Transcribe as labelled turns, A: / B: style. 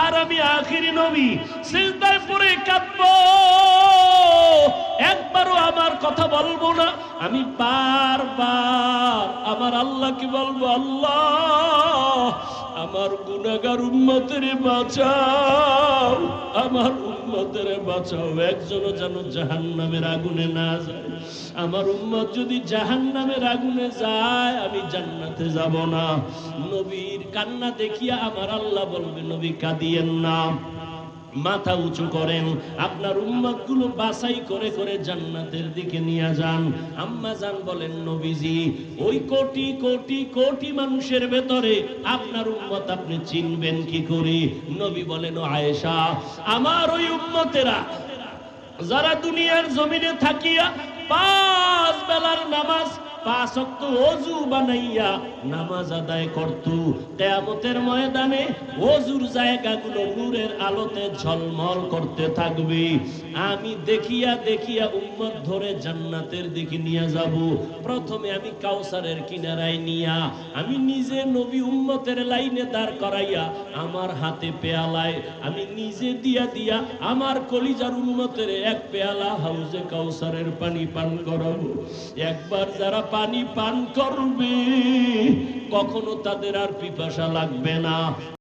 A: আর আমি আখিরি নবী সিজদায় পড়ে কাঁদব, একবারও আমার কথা বলবো না। আমি বারবার আমার আল্লাহকে বলবো, আল্লাহ আমার গুনাহগার উম্মতের বাঁচাও, আমার উম্মতের বাঁচাও, একজনও যেন জাহান্নামের আগুনে না যায়। আমার উম্মত যদি জাহান্নামের আগুনে যায় আমি জান্নাতে যাব না। নবীর কান্না দেখিয়া আমার আল্লাহ বলবে, নবী কাঁদিয়েন না, মাথা উঁচু করেন, আপনার উম্মতগুলো বাছাই করে করে জান্নাতের দিকে নিয়ে যান। আম্মা জান বলেন, নবীজি ওই কোটি কোটি কোটি মানুষের ভেতরে আপনার উম্মত আপনি চিনবেন কি করে? নবী বলেন, ও আয়েশা, আমার ওই উম্মতেরা যারা দুনিয়ার জমিনে থাকিয়া 5 বেলার নামাজ 5 ওয়াক্ত ওযু বানাইয়া নামাজ আদায় করত, কিয়ামতের ময়দানে ওযুর জায়গাগুলো নূরের আলোতে ঝলমল করতে থাকবে। আমি দেখিয়া দেখিয়া উম্মত ধরে জান্নাতের দিকে নিয়ে যাব। প্রথমে আমি কাউসারের কিনারায় নিয়া আমি নিজে নবী উম্মতের লাইনে দাঁড় করাইয়া আমার হাতে পেয়ালায় আমি নিজে দিয়া দিয়া আমার কলিজার উম্মতের এক পেয়ালা হাউজে কাউসারের পানি পান করাবো। একবার যারা পানি পান করবে কখনো তাদের আর পিপাসা লাগবে না।